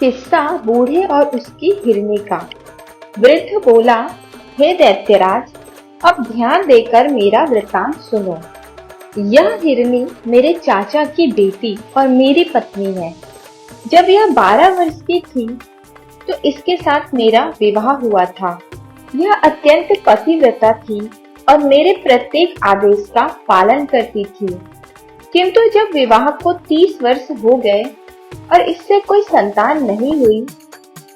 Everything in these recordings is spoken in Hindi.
किस्सा बूढ़े और उसकी हिरनी का। वृद्ध बोला, हे दैत्यराज, अब ध्यान देकर मेरा वृतांत सुनो। यह हिरनी मेरे चाचा की बेटी और मेरी पत्नी है। जब यह 12 वर्ष की थी तो इसके साथ मेरा विवाह हुआ था। यह अत्यंत पतिव्रता थी और मेरे प्रत्येक आदेश का पालन करती थी। किंतु जब विवाह को 30 वर्ष हो गए और इससे कोई संतान नहीं हुई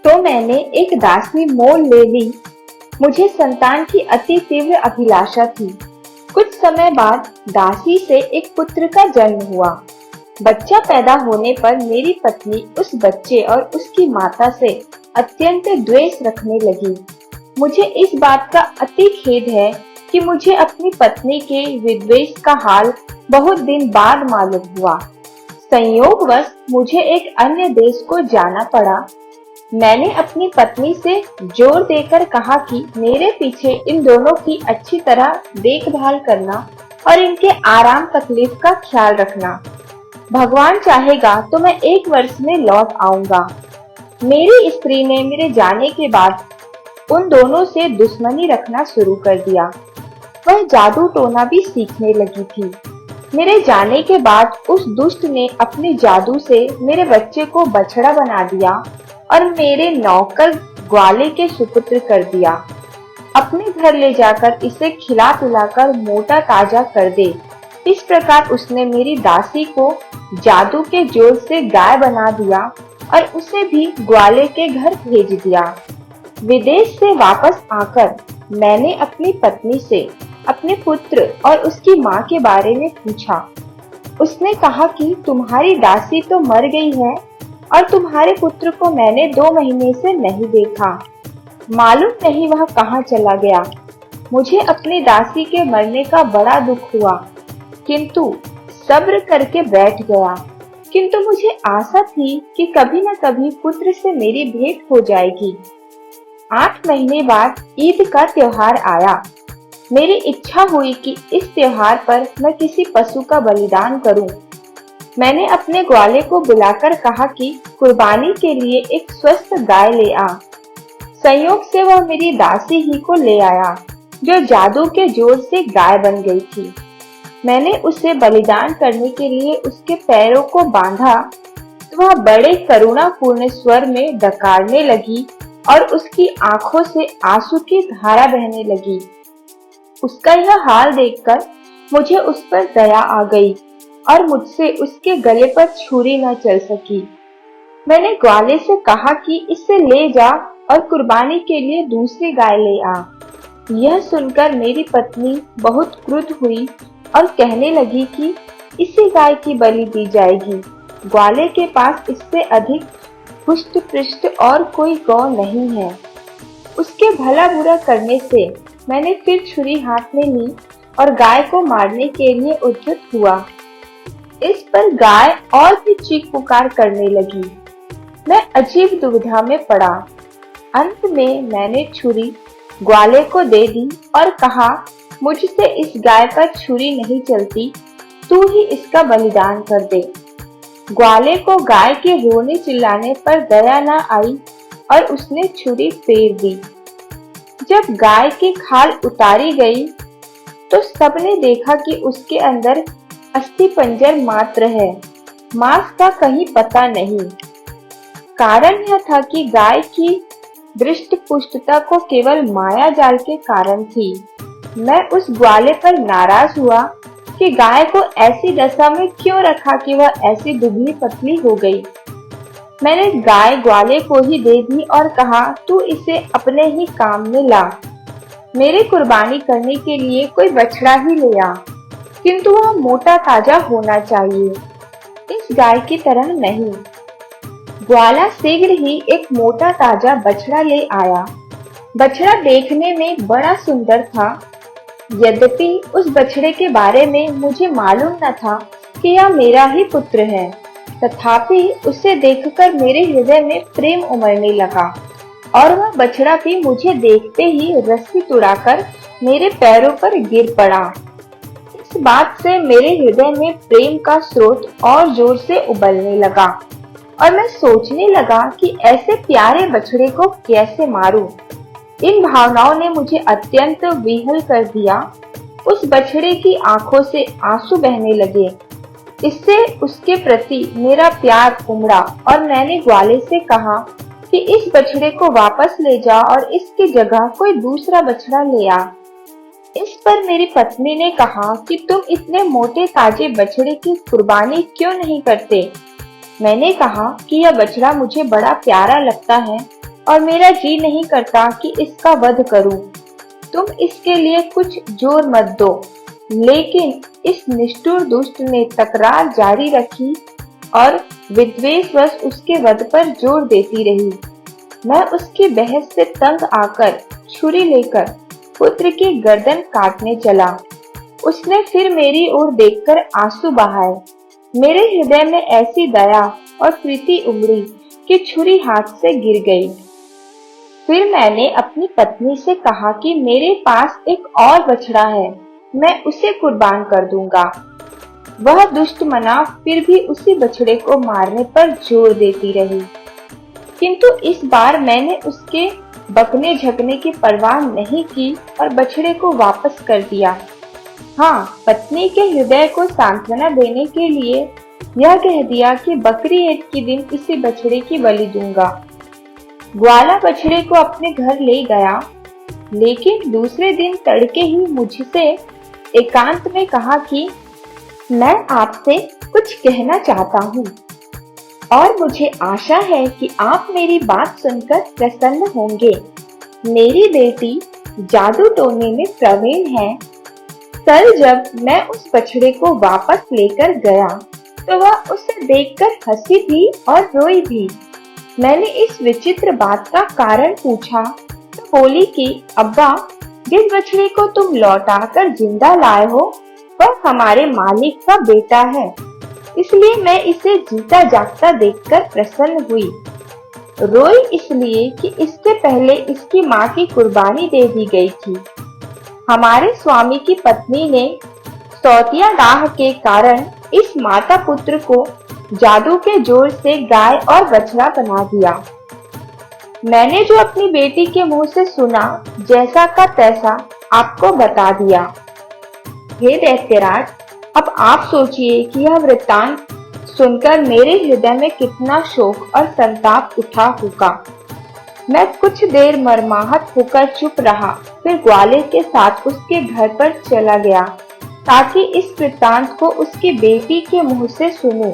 तो मैंने एक दासी मोल ले ली। मुझे संतान की अति तीव्र अभिलाषा थी। कुछ समय बाद दासी से एक पुत्र का जन्म हुआ। बच्चा पैदा होने पर मेरी पत्नी उस बच्चे और उसकी माता से अत्यंत द्वेष रखने लगी। मुझे इस बात का अति खेद है कि मुझे अपनी पत्नी के विद्वेष का हाल बहुत दिन बाद मालूम हुआ। संयोगवश मुझे एक अन्य देश को जाना पड़ा। मैंने अपनी पत्नी से जोर देकर कहा कि मेरे पीछे इन दोनों की अच्छी तरह देखभाल करना और इनके आराम तकलीफ का ख्याल रखना। भगवान चाहेगा तो मैं 1 वर्ष में लौट आऊंगा। मेरी स्त्री ने मेरे जाने के बाद उन दोनों से दुश्मनी रखना शुरू कर दिया। वह जादू टोना भी सीखने लगी थी। मेरे जाने के बाद उस दुष्ट ने अपने जादू से मेरे बच्चे को बछड़ा बना दिया और मेरे नौकर ग्वाले के सुपुत्र कर दिया। अपने घर ले जाकर इसे खिला पिलाकर मोटा ताजा कर दे। इस प्रकार उसने मेरी दासी को जादू के जोर से गाय बना दिया और उसे भी ग्वाले के घर भेज दिया। विदेश से वापस आकर मैंने अपनी पत्नी से अपने पुत्र और उसकी माँ के बारे में पूछा। उसने कहा कि तुम्हारी दासी तो मर गई है और तुम्हारे पुत्र को मैंने 2 महीने से नहीं देखा। मालूम नहीं वह कहाँ चला गया। मुझे अपनी दासी के मरने का बड़ा दुख हुआ, किंतु सब्र करके बैठ गया। किंतु मुझे आशा थी कि कभी न कभी पुत्र से मेरी भेंट हो जाएगी। 8 महीने बाद ईद का त्योहार आया। मेरी इच्छा हुई कि इस त्योहार पर मैं किसी पशु का बलिदान करूं। मैंने अपने ग्वाले को बुलाकर कहा कि कुर्बानी के लिए एक स्वस्थ गाय ले आ। संयोग से वह मेरी दासी ही को ले आया, जो जादू के जोर से गाय बन गई थी। मैंने उसे बलिदान करने के लिए उसके पैरों को बांधा तो वह बड़े करुणापूर्ण स्वर में डकारने लगी और उसकी आंखों से आंसू की धारा बहने लगी। उसका यह हाल देखकर मुझे उस पर दया आ गई और मुझसे उसके गले पर छुरी न चल सकी। मैंने ग्वाले से कहा कि इसे ले जा और कुर्बानी के लिए दूसरी गाय ले आ। यह सुनकर मेरी पत्नी बहुत क्रुद्ध हुई और कहने लगी कि इसी गाय की बलि दी जाएगी। ग्वाले के पास इससे अधिक पुष्ट पृष्ठ और कोई गौ नहीं है। उसके भला बुरा करने से मैंने फिर छुरी हाथ में ली और गाय को मारने के लिए उद्यत हुआ। इस पर गाय और भी चीख पुकार करने लगी। मैं अजीब दुविधा में पड़ा। अंत में मैंने छुरी ग्वाले को दे दी और कहा, मुझसे इस गाय पर छुरी नहीं चलती, तू ही इसका बलिदान कर दे। ग्वाले को गाय के रोने चिल्लाने पर दया न आई और उसने छुरी फेर दी। जब गाय की खाल उतारी गई तो सबने देखा कि उसके अंदर अस्थि पंजर मात्र है, मांस का कहीं पता नहीं। कारण यह था कि गाय की दृष्ट पुष्टता को केवल माया जाल के कारण थी। मैं उस ग्वाले पर नाराज हुआ कि गाय को ऐसी दशा में क्यों रखा कि वह ऐसी दुबली पतली हो गई। मैंने गाय ग्वाले को ही दे दी और कहा, तू इसे अपने ही काम में ला। मेरे कुर्बानी करने के लिए कोई बछड़ा ही ले आ, किंतु वह मोटा ताजा होना चाहिए, इस गाय की तरह नहीं। ग्वाला शीघ्र ही एक मोटा ताजा बछड़ा ले आया। बछड़ा देखने में बड़ा सुंदर था। यद्यपि उस बछड़े के बारे में मुझे मालूम न था कि यह मेरा ही पुत्र है, तथापि उसे देखकर मेरे हृदय में प्रेम उमड़ने लगा और वह बछड़ा भी मुझे देखते ही रस्सी तुड़ाकर मेरे पैरों पर गिर पड़ा। इस बात से मेरे हृदय में प्रेम का स्रोत और जोर से उबलने लगा और मैं सोचने लगा कि ऐसे प्यारे बछड़े को कैसे मारूं। इन भावनाओं ने मुझे अत्यंत विह्वल कर दिया। उस बछड़े की आंखों से आंसू बहने लगे। इससे उसके प्रति मेरा प्यार उमड़ा और मैंने ग्वाले से कहा कि इस बछड़े को वापस ले जा और इसकी जगह कोई दूसरा बछड़ा ले आ। इस पर मेरी पत्नी ने कहा कि तुम इतने मोटे ताजे बछड़े की कुर्बानी क्यों नहीं करते। मैंने कहा कि यह बछड़ा मुझे बड़ा प्यारा लगता है और मेरा जी नहीं करता कि इसका वध करूं। तुम इसके लिए कुछ जोर मत दो। लेकिन इस निष्ठुर दुष्ट ने तकरार जारी रखी और विद्वेषवश उसके वध पर जोर देती रही। मैं उसकी बहस से तंग आकर छुरी लेकर पुत्र की गर्दन काटने चला। उसने फिर मेरी ओर देखकर आंसू बहाए। मेरे हृदय में ऐसी दया और प्रीति उमड़ी कि छुरी हाथ से गिर गई। फिर मैंने अपनी पत्नी से कहा कि मेरे पास एक और बछड़ा है, मैं उसे कुर्बान कर दूंगा। वह दुष्ट मना फिर भी उसी बछड़े को मारने पर जोर देती रही, किंतु इस बार मैंने उसके बकने झकने की परवाह नहीं की और बछड़े को वापस कर दिया। हाँ, पत्नी के हृदय को सांत्वना देने के लिए यह कह दिया कि बकरी ईद के दिन इसी बछड़े की बलि दूंगा। ग्वाला बछड़े को अपने घर ले गया, लेकिन दूसरे दिन तड़के ही मुझसे एकांत में कहा कि मैं आपसे कुछ कहना चाहता हूँ और मुझे आशा है कि आप मेरी बात सुनकर प्रसन्न होंगे। मेरी बेटी जादू टोने में प्रवीण है। कल जब मैं उस बछड़े को वापस लेकर गया तो वह उसे देखकर हंसी भी और रोई भी। मैंने इस विचित्र बात का कारण पूछा तो बोली कि अब्बा, जिस बछड़े को तुम लौटाकर जिंदा लाए हो वह हमारे मालिक का बेटा है, इसलिए मैं इसे जीता जागता देखकर प्रसन्न हुई। रोई इसलिए कि इसके पहले इसकी माँ की कुर्बानी दे दी गई थी। हमारे स्वामी की पत्नी ने सौतिया दाह के कारण इस माता पुत्र को जादू के जोर से गाय और बछड़ा बना दिया। मैंने जो अपनी बेटी के मुंह से सुना, जैसा का तैसा आपको बता दिया। हे दैत्यराज, अब आप सोचिए कि यह वृत्तांत सुनकर मेरे हृदय में कितना शोक और संताप उठा होगा। मैं कुछ देर मर्माहत होकर चुप रहा, फिर ग्वाले के साथ उसके घर पर चला गया ताकि इस वृत्तांत को उसकी बेटी के मुंह से सुनूं।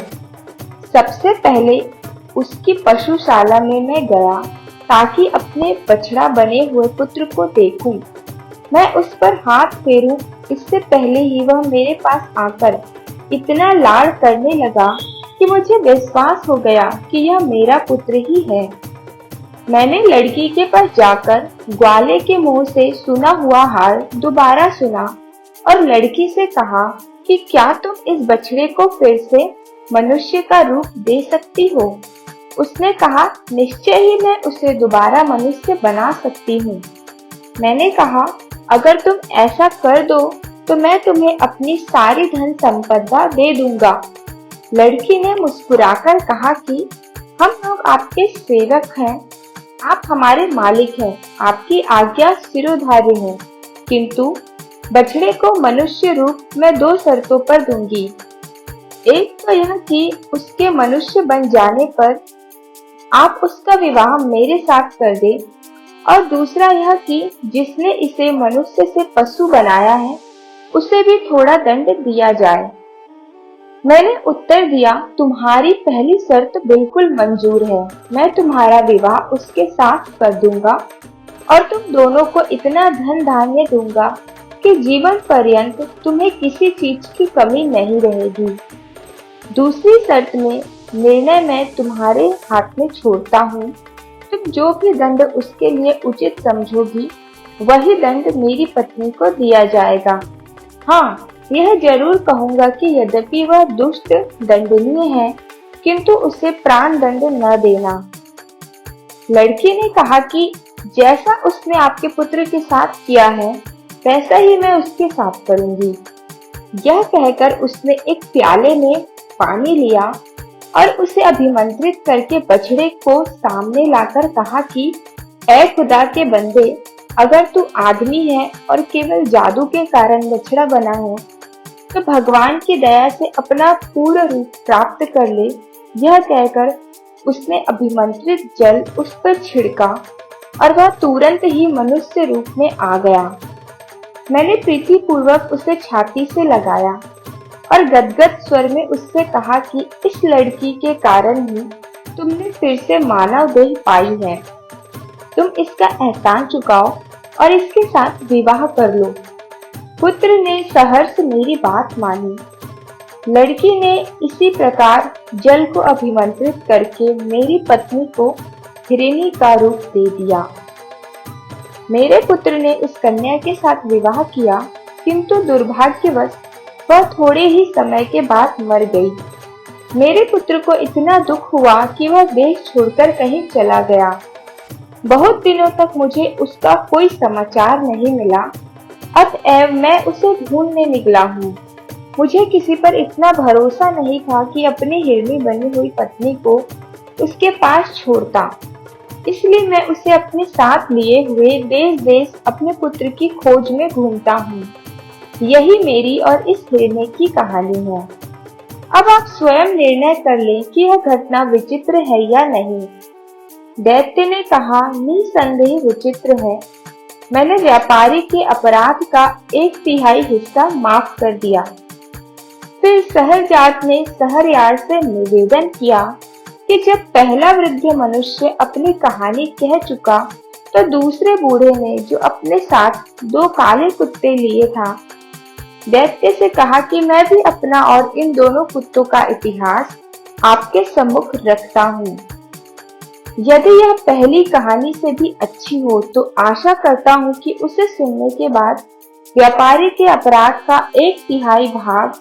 सबसे पहले उसकी पशुशाला में मैं गया ताकि अपने बछड़ा बने हुए पुत्र को देखूं। मैं उस पर हाथ फेरूं इससे पहले ही वह मेरे पास आकर इतना लाड़ करने लगा कि मुझे विश्वास हो गया कि यह मेरा पुत्र ही है। मैंने लड़की के पास जाकर ग्वाले के मुंह से सुना हुआ हाल दोबारा सुना और लड़की से कहा कि क्या तुम इस बछड़े को फिर से मनुष्य का रूप दे सकती हो? उसने कहा, निश्चय ही मैं उसे दोबारा मनुष्य बना सकती हूँ। मैंने कहा, अगर तुम ऐसा कर दो तो मैं तुम्हें अपनी सारी धन संपदा दे दूंगा। लड़की ने मुस्कुराकर कहा कि हम लोग आपके सेवक हैं, आप हमारे मालिक हैं, आपकी आज्ञा सिरोधार्य है, किंतु बछड़े को मनुष्य रूप में 2 शर्तों पर दूंगी। एक तो यह कि उसके मनुष्य बन जाने पर आप उसका विवाह मेरे साथ कर दे, और दूसरा यह कि जिसने इसे मनुष्य से पशु बनाया है उसे भी थोड़ा दंड दिया जाए। मैंने उत्तर दिया, तुम्हारी पहली शर्त बिल्कुल मंजूर है। मैं तुम्हारा विवाह उसके साथ कर दूंगा और तुम दोनों को इतना धन धान्य दूंगा कि जीवन पर्यंत तुम्हें किसी चीज की कमी नहीं रहेगी। दूसरी शर्त में निर्णय मैं तुम्हारे हाथ में छोड़ता हूँ। तुम जो भी दंड उसके लिए उचित समझोगी वही दंड मेरी पत्नी को दिया जाएगा। हाँ, यह जरूर कहूँगा कि यद्यपि वह दुष्ट दंडनीय है, किंतु उसे प्राण दंड न देना। लड़की ने कहा कि जैसा उसने आपके पुत्र के साथ किया है वैसा ही मैं उसके साथ करूंगी। यह कहकर उसने एक प्याले में पानी लिया और उसे अभिमंत्रित करके बछड़े को सामने लाकर कहा कि ऐ खुदा के बंदे, अगर तू आदमी है और केवल जादू के कारण बछड़ा बना है, तो भगवान की दया से अपना पूर्ण रूप प्राप्त कर ले। यह कहकर उसने अभिमंत्रित जल उस पर छिड़का और वह तुरंत ही मनुष्य रूप में आ गया। मैंने प्रीतिपूर्वक उसे छाती से लगाया और गदगद स्वर में उससे कहा कि इस लड़की के कारण ही तुमने फिर से मानव देह पाई है। तुम इसका एहसान चुकाओ और इसके साथ विवाह कर लो। पुत्र ने सहर्ष मेरी बात मानी। लड़की ने इसी प्रकार जल को अभिमंत्रित करके मेरी पत्नी को हिरनी का रूप दे दिया। मेरे पुत्र ने उस कन्या के साथ विवाह किया, किंतु दुर्भाग्यवश वह थोड़े ही समय के बाद मर गई। मेरे पुत्र को इतना दुख हुआ कि वह देश छोड़कर कहीं चला गया। बहुत दिनों तक मुझे उसका कोई समाचार नहीं मिला, अतएव मैं उसे ढूंढने निकला हूँ। मुझे किसी पर इतना भरोसा नहीं था कि अपनी हिरनी बनी हुई पत्नी को उसके पास छोड़ता, इसलिए मैं उसे अपने साथ लिए हुए देश देश अपने पुत्र की खोज में घूमता हूँ। यही मेरी और इस हिरनी की कहानी है। अब आप स्वयं निर्णय कर लें कि यह घटना विचित्र है या नहीं। दैत्य ने कहा, निसंदेह विचित्र है। मैंने व्यापारी के अपराध का 1/3 हिस्सा माफ कर दिया। फिर सहरजात ने सहरयार से निवेदन किया कि जब पहला वृद्ध मनुष्य अपनी कहानी कह चुका, तो दूसरे बूढ़े ने जो अपने साथ 2 काले कुत्ते लिए था, दैत्य से कहा कि मैं भी अपना और इन दोनों कुत्तों का इतिहास आपके सम्मुख रखता हूँ। यदि यह पहली कहानी से भी अच्छी हो तो आशा करता हूँ कि उसे सुनने के बाद व्यापारी के अपराध का 1/3 भाग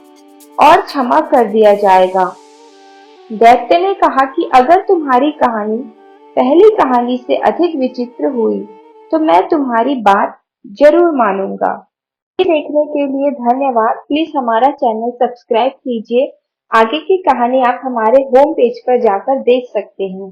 और क्षमा कर दिया जाएगा। दैत्य ने कहा कि अगर तुम्हारी कहानी पहली कहानी से अधिक विचित्र हुई तो मैं तुम्हारी बात जरूर मानूंगा। देखने के लिए धन्यवाद। प्लीज हमारा चैनल सब्सक्राइब कीजिए। आगे की कहानी आप हमारे होम पेज पर जाकर देख सकते हैं।